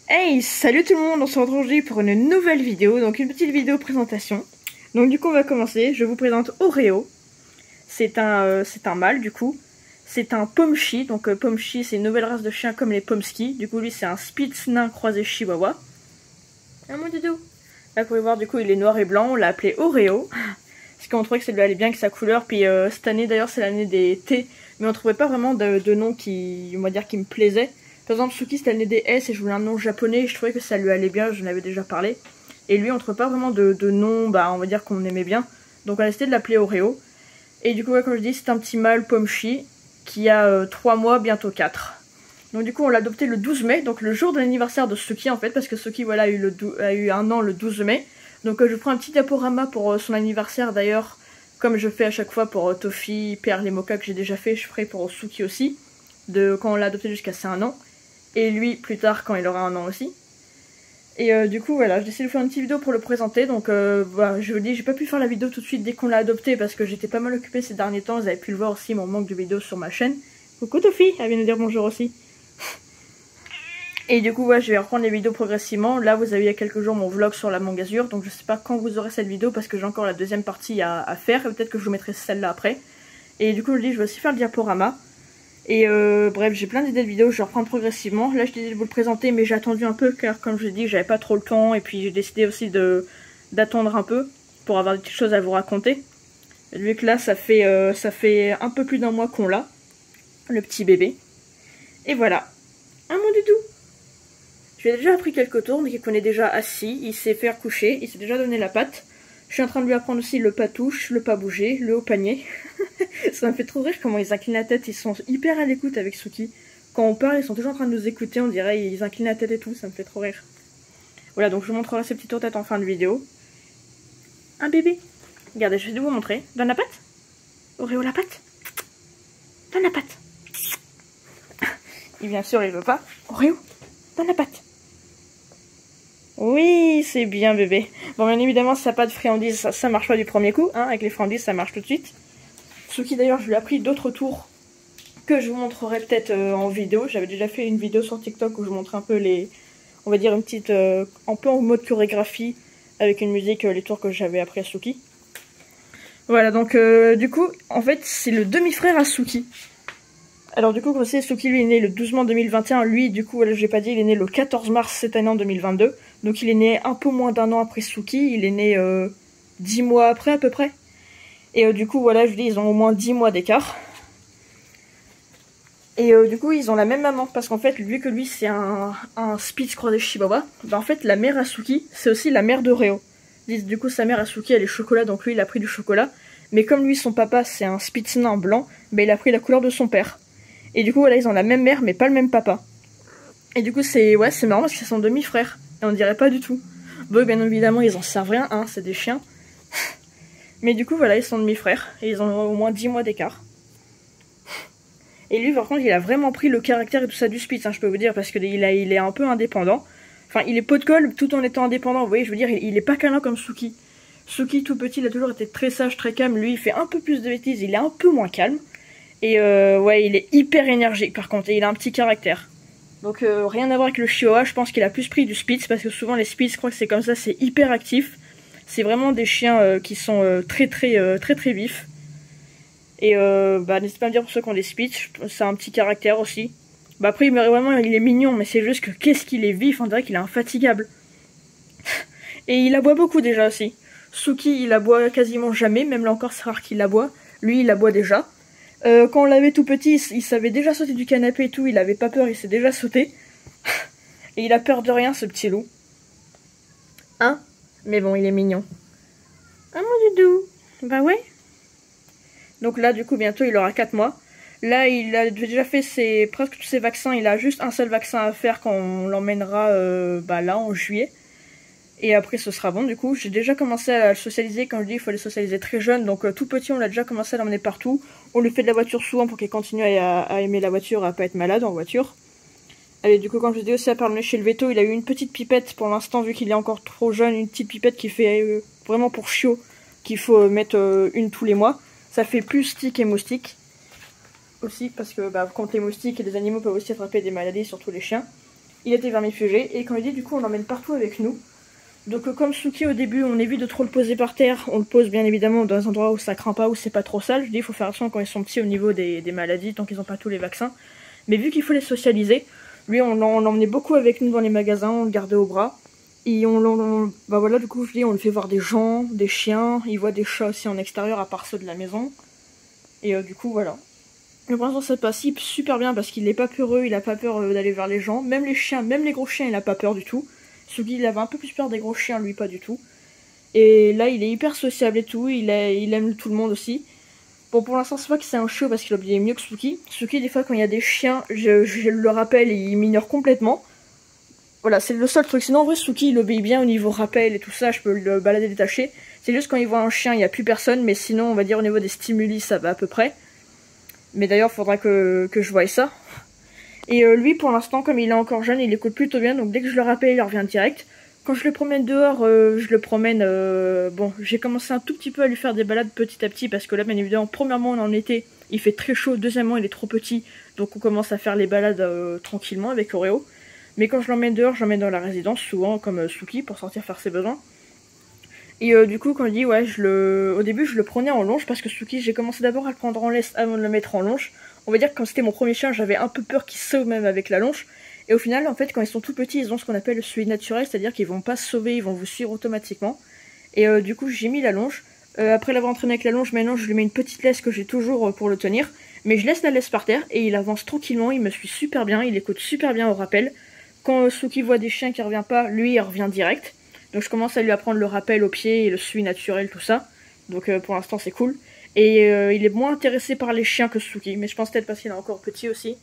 Hey, salut tout le monde, on se retrouve aujourd'hui pour une nouvelle vidéo, donc une petite vidéo présentation. Donc du coup on va commencer, je vous présente Oreo. C'est un mâle du coup. C'est un Pomchi, donc Pomchi c'est une nouvelle race de chien comme les Pomsky. Du coup lui c'est un Spitz nain croisé Chihuahua. Ah mon doudou. Là vous pouvez voir du coup il est noir et blanc, on l'a appelé Oreo. Parce qu'on trouvait que ça lui allait bien avec sa couleur, puis cette année d'ailleurs c'est l'année des T. Mais on trouvait pas vraiment de nom qui, on va dire, qui me plaisait. Par exemple, Suki c'était l'année des S et je voulais un nom japonais, je trouvais que ça lui allait bien, je n'avais déjà parlé. Et lui, on trouve pas vraiment de nom, bah on va dire qu'on aimait bien. Donc on a décidé de l'appeler Oreo. Et du coup, ouais, comme je dis, c'est un petit mâle Pomchi qui a 3 mois, bientôt 4. Donc du coup, on l'a adopté le 12 mai, donc le jour de l'anniversaire de Suki en fait, parce que Suki voilà, a eu un an le 12 mai. Donc je prends un petit diaporama pour son anniversaire d'ailleurs, comme je fais à chaque fois pour Toffee, Perle et Mocha que j'ai déjà fait, je ferai pour Suki aussi, de quand on l'a adopté jusqu'à ses 1 an. Et lui plus tard quand il aura 1 an aussi. Et du coup voilà, j'ai essayé de faire une petite vidéo pour le présenter, donc voilà, je vous dis, j'ai pas pu faire la vidéo tout de suite dès qu'on l'a adopté parce que j'étais pas mal occupée ces derniers temps, vous avez pu le voir aussi, mon manque de vidéos sur ma chaîne. Coucou Toffee, elle vient nous dire bonjour aussi. Et du coup ouais, je vais reprendre les vidéos progressivement. Là vous avez il y a quelques jours mon vlog sur la Mangazure, donc je sais pas quand vous aurez cette vidéo parce que j'ai encore la deuxième partie à faire, peut-être que je vous mettrai celle-là après. Et du coup je dis, je vais aussi faire le diaporama. Et bref, j'ai plein d'idées de vidéos, je vais reprendre progressivement. Là, je disais de vous le présenter, mais j'ai attendu un peu, car comme je l'ai dit, j'avais pas trop le temps. Et puis j'ai décidé aussi d'attendre un peu, pour avoir des petites choses à vous raconter. Vu que là, ça fait un peu plus d'1 mois qu'on l'a, le petit bébé. Et voilà. Ah mon doudou. Je lui ai déjà appris quelques tours, mais qu'on est déjà assis, il sait faire coucher, il s'est déjà donné la patte. Je suis en train de lui apprendre aussi le pas touche, le pas bouger, le haut panier. Ça me fait trop rire comment ils inclinent la tête, ils sont hyper à l'écoute avec Suki. Quand on parle, ils sont toujours en train de nous écouter, on dirait ils inclinent la tête et tout, ça me fait trop rire. Voilà, donc je vous montrerai ces petits tours de tête en fin de vidéo. Un bébé. Regardez, je vais vous montrer. Donne la patte. Oreo la patte. Donne la patte. Et bien sûr, il veut pas. Oreo, donne la patte. Oui, c'est bien bébé. Bon, bien évidemment, ça n'a pas de friandises, ça marche pas du premier coup, hein. Avec les friandises, ça marche tout de suite. Suki d'ailleurs, je lui ai appris d'autres tours que je vous montrerai peut-être en vidéo. J'avais déjà fait une vidéo sur TikTok où je vous montrais un peu les... On va dire une petite... un peu en mode chorégraphie, avec une musique, les tours que j'avais appris à Suki. Voilà, donc du coup, en fait, c'est le demi-frère à Suki. Alors du coup, comme vous savez, Suki, lui, est né le 12 mai 2021. Lui, du coup, je l'ai pas dit, il est né le 14 mars cette année en 2022. Donc il est né un peu moins d'1 an après Suki. Il est né 10 mois après, à peu près. Et du coup, voilà, je vous dis, ils ont au moins 10 mois d'écart. Et du coup, ils ont la même maman. Parce qu'en fait, vu que lui, c'est un Spitz croisé Chihuahua, bah en fait, la mère Asuki, c'est aussi la mère d'Oreo. Du coup, sa mère Asuki, elle est chocolat, donc lui, il a pris du chocolat. Mais comme lui, son papa, c'est un Spitz nain blanc, bah il a pris la couleur de son père. Et du coup, voilà, ils ont la même mère, mais pas le même papa. Et du coup, c'est marrant parce que c'est son demi-frère. Et on dirait pas du tout. Bon, bien évidemment, ils en servent rien, hein, c'est des chiens. Mais du coup, voilà, ils sont demi-frères. Et ils ont au moins 10 mois d'écart. Et lui, par contre, il a vraiment pris le caractère et tout ça du Spitz, hein, je peux vous dire, parce qu'il est un peu indépendant. Enfin, il est pot de colle tout en étant indépendant, vous voyez, je veux dire, il est pas câlin comme Suki. Suki, tout petit, il a toujours été très sage, très calme. Lui, il fait un peu plus de bêtises, il est un peu moins calme. Et ouais, il est hyper énergique par contre, et il a un petit caractère. Donc rien à voir avec le Chihuahua, je pense qu'il a plus pris du Spitz, parce que souvent les Spitz, je crois que c'est comme ça, c'est hyper actif. C'est vraiment des chiens qui sont très vifs. Et bah n'hésitez pas à me dire pour ceux qui ont des Spitz, c'est un petit caractère aussi. Bah après, vraiment, il est mignon, mais c'est juste que qu'est-ce qu'il est vif, on dirait qu'il est infatigable. Et il aboie beaucoup déjà aussi. Suki, il aboie quasiment jamais, même là encore c'est rare qu'il aboie. Lui, il aboie déjà. Quand on l'avait tout petit, il savait déjà sauter du canapé et tout, il avait pas peur, il s'est déjà sauté. Et il a peur de rien, ce petit loup. Hein? Mais bon, il est mignon. Ah mon doudou. Bah ouais. Donc là, du coup, bientôt, il aura 4 mois. Là, il a déjà fait presque tous ses vaccins. Il a juste un seul vaccin à faire quand on l'emmènera bah là, en juillet. Et après, ce sera bon, du coup. J'ai déjà commencé à le socialiser. Comme je dis, il faut les socialiser très jeune. Donc, tout petit, on l'a déjà commencé à l'emmener partout. On lui fait de la voiture souvent pour qu'il continue à aimer la voiture, à pas être malade en voiture. Allez, du coup, quand je dis aussi à part chez le veto, il a eu une petite pipette pour l'instant, vu qu'il est encore trop jeune. Une petite pipette qui fait vraiment pour chiot, qu'il faut mettre une tous les mois. Ça fait plus stick et moustique. Aussi, parce que bah, contre les moustiques et les animaux peuvent aussi attraper des maladies, surtout les chiens. il était vermifugé, et comme je dis, du coup on l'emmène partout avec nous. Donc comme Suki au début, on évite de trop le poser par terre, on le pose bien évidemment dans un endroit où ça craint pas, où c'est pas trop sale. Je dis il faut faire attention quand ils sont petits au niveau des maladies, tant qu'ils n'ont pas tous les vaccins. Mais vu qu'il faut les socialiser, lui on l'emmenait beaucoup avec nous dans les magasins, on le gardait au bras. Et bah voilà, du coup je dis on le fait voir des gens, des chiens, il voit des chats aussi en extérieur à part ceux de la maison. Et du coup voilà. Le pour l'instant ça passe super bien parce qu'il est pas peureux, il a pas peur d'aller vers les gens. Même les chiens, même les gros chiens, il a pas peur du tout. Suki il avait un peu plus peur des gros chiens, lui pas du tout. Et là il est hyper sociable et tout, il aime tout le monde aussi. Bon pour l'instant c'est pas que c'est un chiot parce qu'il obéit mieux que Suki. Suki des fois quand il y a des chiens, je le rappelle et il m'ignore complètement. Voilà, c'est le seul truc. Sinon, en vrai, Suki, il obéit bien au niveau rappel et tout ça. Je peux le balader détaché. C'est juste quand il voit un chien, il n'y a plus personne. Mais sinon, on va dire au niveau des stimuli, ça va à peu près. Mais d'ailleurs, il faudra que je voie ça. Et lui, pour l'instant, comme il est encore jeune, il écoute plutôt bien. Donc dès que je le rappelle, il revient direct. Quand je le promène dehors, je le promène... bon, j'ai commencé un tout petit peu à lui faire des balades petit à petit. Parce que là, bien évidemment, premièrement, on est en été. Il fait très chaud. Deuxièmement, il est trop petit. Donc on commence à faire les balades tranquillement avec Oreo. Mais quand je l'emmène dehors, j'emmène dans la résidence, souvent comme Suki, pour sortir faire ses besoins. Et du coup, quand je dis, ouais, au début, je le prenais en longe, parce que Suki, j'ai commencé d'abord à le prendre en laisse avant de le mettre en longe. On va dire que quand c'était mon premier chien, j'avais un peu peur qu'il sauve même avec la longe. Et au final, en fait, quand ils sont tout petits, ils ont ce qu'on appelle le suivi naturel, c'est-à-dire qu'ils vont pas se sauver, ils vont vous suivre automatiquement. Et du coup, j'ai mis la longe. Après l'avoir entraîné avec la longe, maintenant, je lui mets une petite laisse que j'ai toujours pour le tenir. Mais je laisse la laisse par terre, et il avance tranquillement, il me suit super bien, il écoute super bien au rappel. Quand Suki voit des chiens qui ne reviennent pas, lui il revient direct. Donc je commence à lui apprendre le rappel au pied et le suivi naturel, tout ça. Donc pour l'instant c'est cool. Et il est moins intéressé par les chiens que Suki, mais je pense peut-être parce qu'il est encore petit aussi.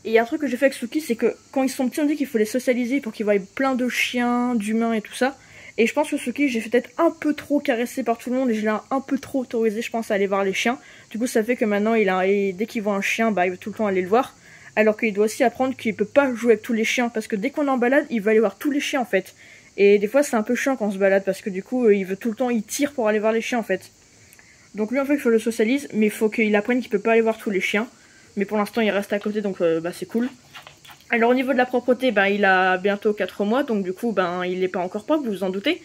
Et il y a un truc que j'ai fait avec Suki, c'est que quand ils sont petits, on dit qu'il faut les socialiser pour qu'ils voient plein de chiens, d'humains et tout ça. Et je pense que Suki, j'ai fait peut-être un peu trop caresser par tout le monde et je l'ai un peu trop autorisé, je pense, à aller voir les chiens. Du coup ça fait que maintenant, dès qu'il voit un chien, bah, il veut tout le temps aller le voir. Alors qu'il doit aussi apprendre qu'il peut pas jouer avec tous les chiens. Parce que dès qu'on est en balade, il va aller voir tous les chiens en fait. Et des fois c'est un peu chiant quand on se balade. Parce que du coup il veut tout le temps, il tire pour aller voir les chiens en fait. Donc lui en fait il faut le socialise. Mais il faut qu'il apprenne qu'il peut pas aller voir tous les chiens. Mais pour l'instant il reste à côté donc bah, c'est cool. Alors au niveau de la propreté, bah, il a bientôt 4 mois. Donc du coup il n'est pas encore propre, vous vous en doutez.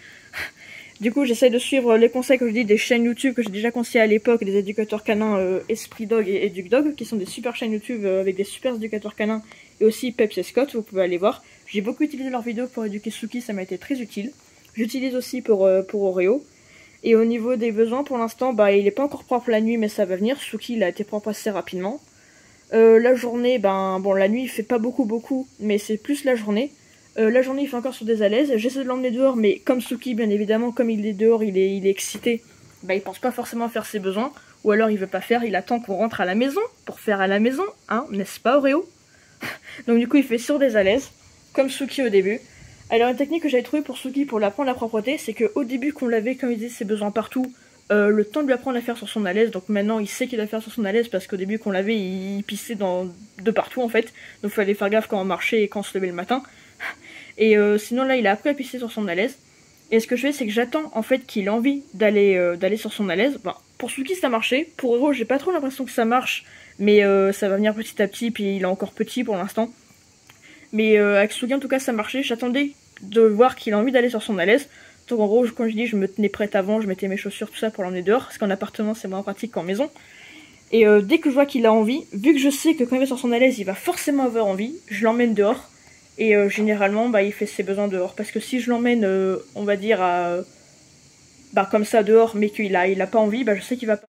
Du coup, j'essaie de suivre les conseils que je dis des chaînes YouTube que j'ai déjà conseillées à l'époque, des éducateurs canins Esprit Dog et Educ Dog, qui sont des super chaînes YouTube avec des super éducateurs canins, et aussi Peps et Scott, vous pouvez aller voir. J'ai beaucoup utilisé leurs vidéos pour éduquer Suki, ça m'a été très utile. J'utilise aussi pour Oreo. Et au niveau des besoins, pour l'instant, bah, il n'est pas encore propre la nuit, mais ça va venir. Suki, il a été propre assez rapidement. La journée, bon, la nuit, il fait pas beaucoup, mais c'est plus la journée. La journée il fait encore sur des alaises, j'essaie de l'emmener dehors mais comme Suki bien évidemment comme il est dehors il est excité, bah il pense pas forcément à faire ses besoins, ou alors il veut pas faire, il attend qu'on rentre à la maison pour faire à la maison, hein, n'est-ce pas Oreo? Donc du coup il fait sur des alaises, comme Suki au début. Alors une technique que j'avais trouvée pour Suki pour lui apprendre la propreté, c'est qu'au début qu'on l'avait, comme il disait ses besoins partout, le temps de lui apprendre à faire sur son alaise, donc maintenant il sait qu'il doit faire sur son alaise parce qu'au début qu'on l'avait il pissait de partout en fait, donc il fallait faire gaffe quand on marchait et quand on se levait le matin. Et sinon là il a appris à pisser sur son alaise. Et ce que je fais c'est que j'attends en fait qu'il ait envie d'aller sur son alaise. Bah, pour Suki ça marchait, pour Hero j'ai pas trop l'impression que ça marche. Mais ça va venir petit à petit, puis il est encore petit pour l'instant. Mais avec Suki en tout cas ça marchait, j'attendais de voir qu'il a envie d'aller sur son alaise. Donc en gros quand je dis je me tenais prête avant, je mettais mes chaussures tout ça pour l'emmener dehors. Parce qu'en appartement c'est moins pratique qu'en maison. Et dès que je vois qu'il a envie, vu que je sais que quand il va sur son alaise il va forcément avoir envie, je l'emmène dehors. Et généralement, bah, il fait ses besoins dehors. Parce que si je l'emmène, on va dire, comme ça dehors, mais qu'il a pas envie, bah, je sais qu'il va pas.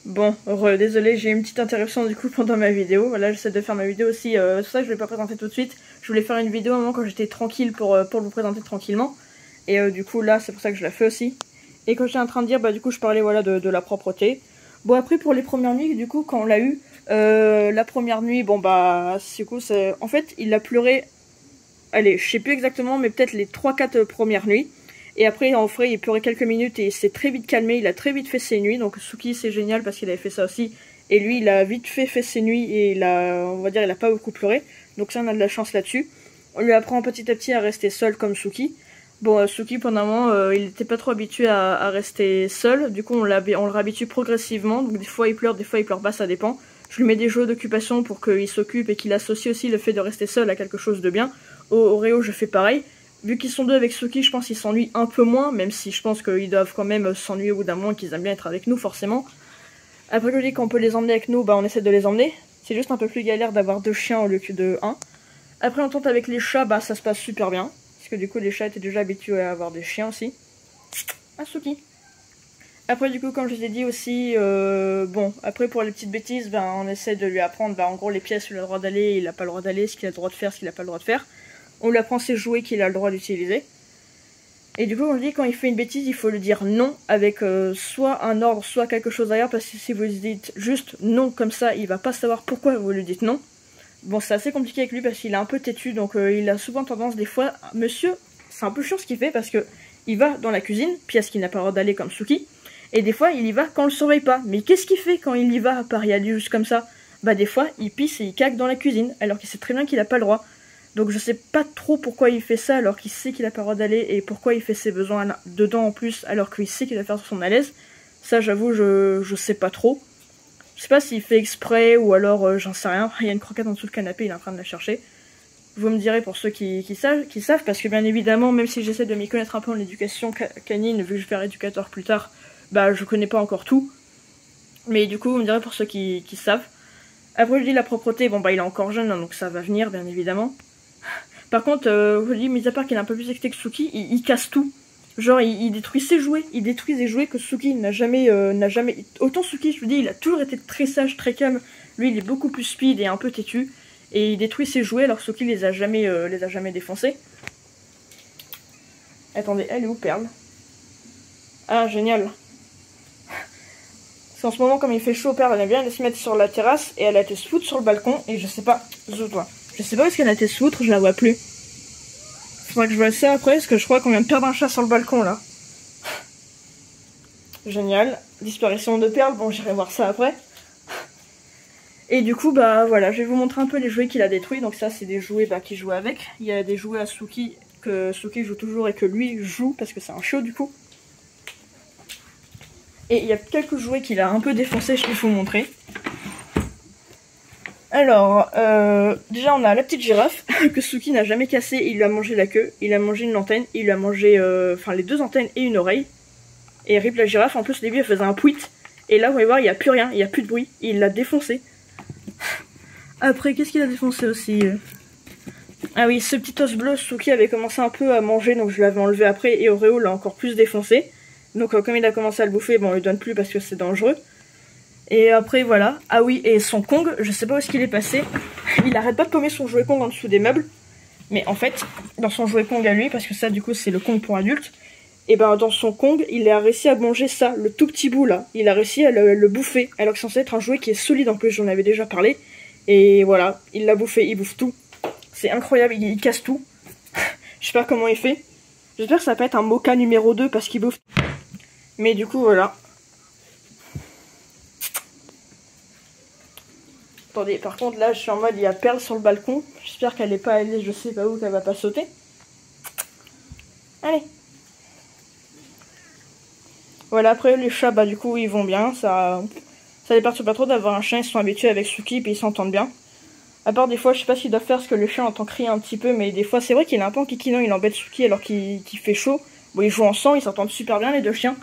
Bon, désolé, j'ai une petite interruption du coup pendant ma vidéo. Voilà, j'essaie de faire ma vidéo aussi. C'est ça que je vais pas présenter tout de suite. Je voulais faire une vidéo à un moment quand j'étais tranquille pour vous présenter tranquillement. Et du coup, là, c'est pour ça que je la fais aussi. Et quand j'étais en train de dire, bah, du coup, je parlais voilà, de la propreté. Bon, après, pour les premières nuits, du coup, quand on l'a eu, la première nuit, bon, bah, du coup, en fait, il a pleuré. Allez, je sais plus exactement, mais peut-être les 3-4 premières nuits. Et après, en vrai, il pleurait quelques minutes et il s'est très vite calmé. Il a très vite fait ses nuits. Donc Suki, c'est génial parce qu'il avait fait ça aussi. Et lui, il a vite fait ses nuits et on va dire, il a pas beaucoup pleuré. Donc ça, on a de la chance là-dessus. On lui apprend petit à petit à rester seul comme Suki. Bon, Suki, pendant un moment, il n'était pas trop habitué à rester seul. Du coup, on le réhabitue progressivement. Donc des fois, il pleure pas, ça dépend. Je lui mets des jeux d'occupation pour qu'il s'occupe et qu'il associe aussi le fait de rester seul à quelque chose de bien. Oreo, je fais pareil. Vu qu'ils sont deux avec Suki, je pense qu'ils s'ennuient un peu moins, même si je pense qu'ils doivent quand même s'ennuyer au bout d'un moment, qu'ils aiment bien être avec nous, forcément. Après, je dis qu'on peut les emmener avec nous, bah on essaie de les emmener. C'est juste un peu plus galère d'avoir 2 chiens au lieu que de 1. Après, l'entente avec les chats, bah ça se passe super bien. Parce que du coup, les chats étaient déjà habitués à avoir des chiens aussi. Ah, Suki. Après, du coup, comme je vous ai dit aussi, bon, après pour les petites bêtises, ben, on essaie de lui apprendre, en gros, les pièces où il a le droit d'aller, il n'a pas le droit d'aller, ce qu'il a le droit de faire, ce qu'il n'a pas le droit de faire. On lui apprend ses jouets qu'il a le droit d'utiliser. Et du coup, on dit quand il fait une bêtise, il faut lui dire non avec soit un ordre, soit quelque chose ailleurs, parce que si vous lui dites juste non comme ça, il va pas savoir pourquoi vous lui dites non. Bon, c'est assez compliqué avec lui parce qu'il est un peu têtu, donc il a souvent tendance des fois, monsieur, c'est un peu chiant ce qu'il fait parce que il va dans la cuisine, pièce qu'il n'a pas le droit d'aller comme Suki. Et des fois, il y va quand on le surveille pas. Mais qu'est-ce qu'il fait quand il y va, à part y aller juste comme ça? Bah des fois, il pisse et il caque dans la cuisine, alors qu'il sait très bien qu'il a pas le droit. Donc je sais pas trop pourquoi il fait ça, alors qu'il sait qu'il a pas le droit d'aller, et pourquoi il fait ses besoins dedans en plus, alors qu'il sait qu'il va faire sur son à l'aise. Ça, j'avoue, je sais pas trop. Je sais pas s'il fait exprès, ou alors j'en sais rien. Il y a une croquette en dessous le canapé, il est en train de la chercher. Vous me direz pour ceux qui savent, parce que bien évidemment, même si j'essaie de m'y connaître un peu en éducation canine, vu que je vais faire éducateur plus tard, bah je connais pas encore tout. Mais du coup, vous me direz pour ceux qui savent. Après, je dis la propreté, bon bah il est encore jeune, hein, donc ça va venir, bien évidemment. Par contre, je dis, mis à part qu'il est un peu plus excité que Suki, il casse tout. Genre, il détruit ses jouets, il détruit des jouets que Suki n'a jamais... Autant Suki, je vous dis, il a toujours été très sage, très calme. Lui, il est beaucoup plus speed et un peu têtu. Et il détruit ses jouets, alors Suki les a jamais défoncés. Attendez, elle est où, Perle? Ah, génial. Parce qu'en ce moment, comme il fait chaud, Perle, elle aime bien aller se mettre sur la terrasse, et elle a été se foutre sur le balcon, et je sais pas... Je sais pas où est-ce qu'elle a été se foutre, je la vois plus. Faudrait que je vois ça après, parce que je crois qu'on vient de perdre un chat sur le balcon, là. Génial. Disparition de Perle, bon, j'irai voir ça après. Et du coup, bah voilà, je vais vous montrer un peu les jouets qu'il a détruits. Donc ça, c'est des jouets qu'il joue avec. Il y a des jouets à Suki, que Suki joue toujours et que lui joue, parce que c'est un chiot, du coup. Et il y a quelques jouets qu'il a un peu défoncés, je vais vous montrer. Alors, déjà on a la petite girafe que Suki n'a jamais cassée, il lui a mangé la queue, il a mangé une antenne, il lui a mangé les 2 antennes et une oreille. Et rip la girafe, en plus au début elle faisait un pouit, et là vous allez voir il n'y a plus rien, il n'y a plus de bruit, il l'a défoncé. Après qu'est-ce qu'il a défoncé aussi? Ah oui, ce petit os bleu, Suki avait commencé un peu à manger, donc je l'avais enlevé après, et Oreo l'a encore plus défoncé. Donc comme il a commencé à le bouffer, bon on lui donne plus parce que c'est dangereux. Et après voilà, ah oui, et son Kong, je sais pas où est-ce qu'il est passé, il arrête pas de paumer son jouet Kong en dessous des meubles, mais en fait, dans son jouet Kong à lui, parce que ça du coup c'est le Kong pour adultes, et ben dans son Kong, il a réussi à manger ça, le tout petit bout là, il a réussi à le bouffer, alors que c'est censé être un jouet qui est solide en plus, j'en avais déjà parlé, et voilà, il l'a bouffé, il bouffe tout, c'est incroyable, il casse tout, je sais pas comment il fait, j'espère que ça va pas être un Mocha numéro 2 parce qu'il bouffe, mais du coup voilà. Attendez, par contre là je suis en mode il y a Perle sur le balcon. J'espère qu'elle n'est pas allée je sais pas où, qu'elle va pas sauter. Allez. Voilà, après les chats bah du coup ils vont bien. Ça les perturbe pas trop d'avoir un chien, ils sont habitués avec Suki puis ils s'entendent bien. À part des fois je sais pas s'ils doivent faire parce que le chien entend crier un petit peu, mais des fois c'est vrai qu'il est un peu en kikinant, il embête Suki alors qu'il fait chaud. Bon ils jouent ensemble, ils s'entendent super bien les 2 chiens.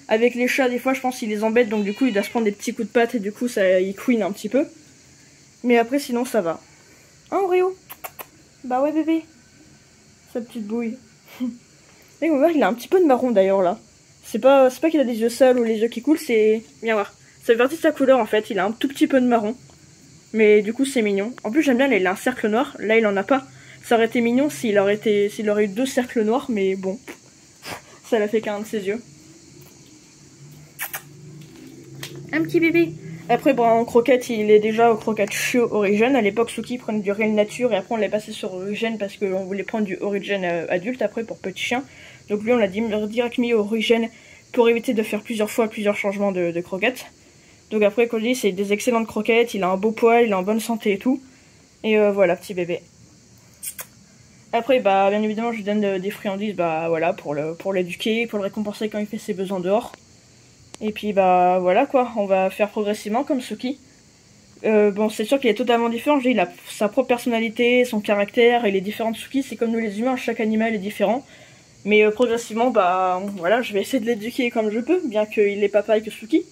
Avec les chats des fois je pense qu'ils les embêtent, donc du coup ils doivent se prendre des petits coups de patte et du coup ça ils couinent un petit peu. Mais après, sinon, ça va. Hein, Oreo? Bah ouais, bébé. Sa petite bouille. Et on va voir, il a un petit peu de marron, d'ailleurs, là. C'est pas qu'il a des yeux sales ou les yeux qui coulent, c'est... Viens voir. Ça fait partie de sa couleur, en fait. Il a un tout petit peu de marron. Mais du coup, c'est mignon. En plus, j'aime bien, il a un cercle noir. Là, il en a pas. Ça aurait été mignon s'il aurait eu 2 cercles noirs, mais bon. Ça l'a fait qu'un de ses yeux. Un petit bébé. Après, bon, en croquette, il est déjà au croquette chiot Origin. À l'époque, Suki prenait du réel nature et après on l'a passé sur Origin parce qu'on voulait prendre du Origin adulte après pour petit chien. Donc lui, on l'a direct mis au Origin pour éviter de faire plusieurs changements de croquettes. Donc après, comme je dis, c'est des excellentes croquettes. Il a un beau poil, il est en bonne santé et tout. Et voilà, petit bébé. Après, bah, bien évidemment, je lui donne des friandises, bah voilà, pour l'éduquer, pour le récompenser quand il fait ses besoins dehors. Et puis bah voilà quoi, on va faire progressivement comme Suki. Bon, c'est sûr qu'il est totalement différent. Il a sa propre personnalité, son caractère et les différents Tsuki. C'est comme nous les humains, chaque animal est différent. Mais progressivement, bah voilà, je vais essayer de l'éduquer comme je peux, bien qu'il n'est pas pareil que Suki.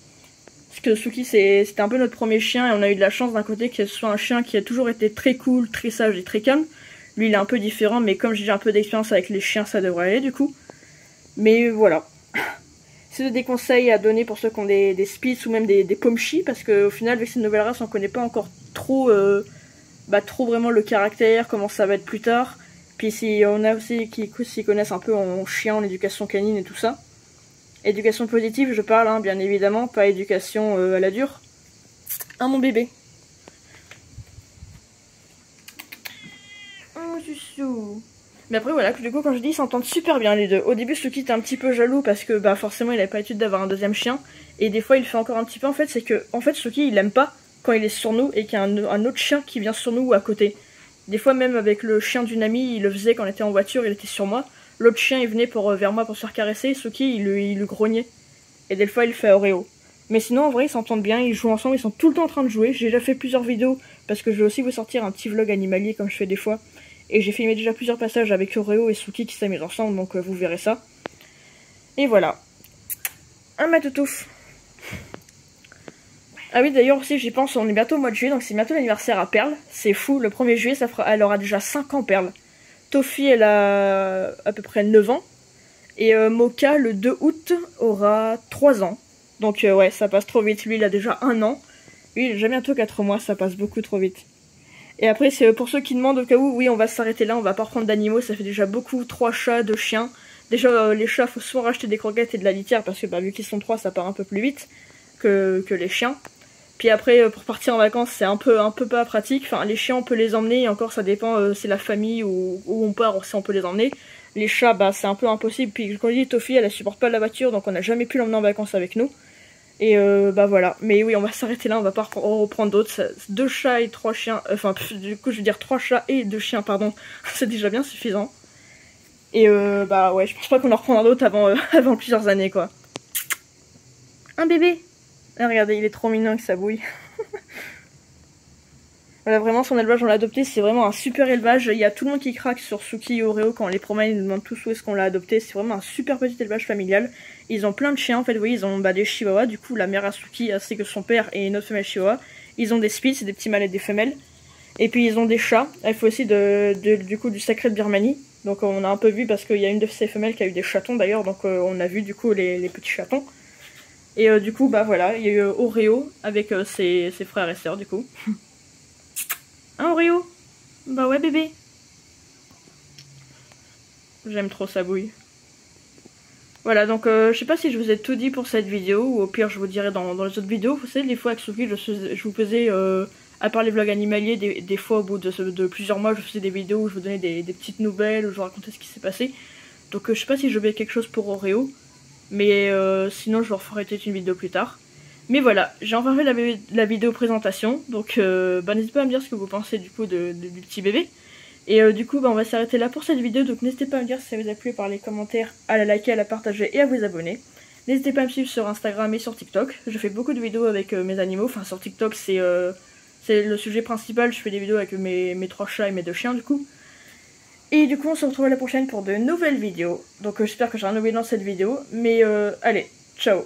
Parce que Suki, c'était un peu notre premier chien, et on a eu de la chance d'un côté que ce soit un chien qui a toujours été très cool, très sage et très calme. Lui, il est un peu différent, mais comme j'ai un peu d'expérience avec les chiens, ça devrait aller du coup. Mais voilà. C'est des conseils à donner pour ceux qui ont des Spitz ou même des Pomchi, parce qu'au final, avec cette nouvelle race, on connaît pas encore trop, trop vraiment le caractère, comment ça va être plus tard. Puis si on a aussi qui s'y connaissent un peu en chien, en éducation canine et tout ça. Éducation positive, je parle, hein, bien évidemment, pas éducation à la dure. Hein, mon bébé. Oh, chouchou. Mais après, voilà, du coup, quand je dis, ils s'entendent super bien les deux. Au début, Suki était un petit peu jaloux parce que, bah, forcément, il avait pas l'habitude d'avoir un deuxième chien. Et des fois, il fait encore un petit peu, en fait, c'est que, en fait, Suki, il aime pas quand il est sur nous et qu'il y a un autre chien qui vient sur nous ou à côté. Des fois, même avec le chien d'une amie, il le faisait quand on était en voiture, il était sur moi. L'autre chien, il venait vers moi pour se faire caresser. Suki, il le grognait. Et des fois, il fait Oreo. Mais sinon, en vrai, ils s'entendent bien, ils jouent ensemble, ils sont tout le temps en train de jouer. J'ai déjà fait plusieurs vidéos, parce que je vais aussi vous sortir un petit vlog animalier, comme je fais des fois. Et j'ai filmé déjà plusieurs passages avec Oreo et Suki qui s'amusent ensemble, donc vous verrez ça. Et voilà. Un matoutouf. Ah oui, d'ailleurs aussi, j'y pense, on est bientôt au mois de juillet, donc c'est bientôt l'anniversaire à Perle. C'est fou, le 1er juillet, elle aura déjà 5 ans, Perle. Tofi, elle a à peu près 9 ans. Et Mocha, le 2 août, aura 3 ans. Donc ouais, ça passe trop vite. Lui, il a déjà 1 an. Lui, il a déjà bientôt 4 mois, ça passe beaucoup trop vite. Et après, c'est pour ceux qui demandent au cas où, oui, on va s'arrêter là, on va pas reprendre d'animaux, ça fait déjà beaucoup, 3 chats, 2 chiens. Déjà, les chats, faut soit racheter des croquettes et de la litière, parce que bah, vu qu'ils sont 3, ça part un peu plus vite que les chiens. Puis après, pour partir en vacances, c'est un peu pas pratique. Enfin, les chiens, on peut les emmener, et encore, ça dépend, c'est la famille où on part, si on peut les emmener. Les chats, bah, c'est un peu impossible. Puis, comme je dis, Tofi, elle supporte pas la voiture, donc on n'a jamais pu l'emmener en vacances avec nous. Et bah voilà. Mais oui, on va s'arrêter là, on va pas reprendre d'autres. 2 chats et 3 chiens. Enfin, du coup, je veux dire 3 chats et 2 chiens, pardon. C'est déjà bien suffisant. Et bah ouais, je pense pas qu'on en reprendra d'autres avant plusieurs années, quoi. Un bébé. Ah, regardez, il est trop mignon avec sa bouille. Voilà, vraiment, son élevage, on l'a adopté, c'est vraiment un super élevage. Il y a tout le monde qui craque sur Suki et Oreo quand on les promène, ils nous demandent tous où est-ce qu'on l'a adopté. C'est vraiment un super petit élevage familial. Ils ont plein de chiens, en fait, vous voyez, ils ont des chihuahuas. Du coup, la mère à Suki, c'est que son père et une autre femelle chihuahua. Ils ont des Spitz, c'est des petits mâles et des femelles. Et puis, ils ont des chats. Il faut aussi du coup du sacré de Birmanie. Donc, on a un peu vu parce qu'il y a une de ces femelles qui a eu des chatons d'ailleurs. Donc, on a vu du coup les petits chatons. Et du coup, bah voilà, il y a eu Oreo avec ses frères et sœurs, du coup. Hein, Oreo? Bah ouais, bébé. J'aime trop sa bouille. Voilà, donc je sais pas si je vous ai tout dit pour cette vidéo, ou au pire je vous dirai dans les autres vidéos. Vous savez, des fois avec Suki, je vous faisais, à part les vlogs animaliers, des fois au bout de plusieurs mois, je faisais des vidéos où je vous donnais des petites nouvelles, où je vous racontais ce qui s'est passé. Donc je sais pas si je vais quelque chose pour Oreo, mais sinon je vous referai peut-être une vidéo plus tard. Mais voilà, j'ai enfin fait la vidéo présentation, donc bah, n'hésitez pas à me dire ce que vous pensez du coup du petit bébé. Et du coup, bah, on va s'arrêter là pour cette vidéo, donc n'hésitez pas à me dire si ça vous a plu par les commentaires, à la liker, à la partager et à vous abonner. N'hésitez pas à me suivre sur Instagram et sur TikTok, je fais beaucoup de vidéos avec mes animaux, enfin sur TikTok c'est le sujet principal, je fais des vidéos avec mes 3 chats et mes 2 chiens du coup. Et du coup, on se retrouve à la prochaine pour de nouvelles vidéos, donc j'espère que j'ai rien oublié dans cette vidéo, mais allez, ciao!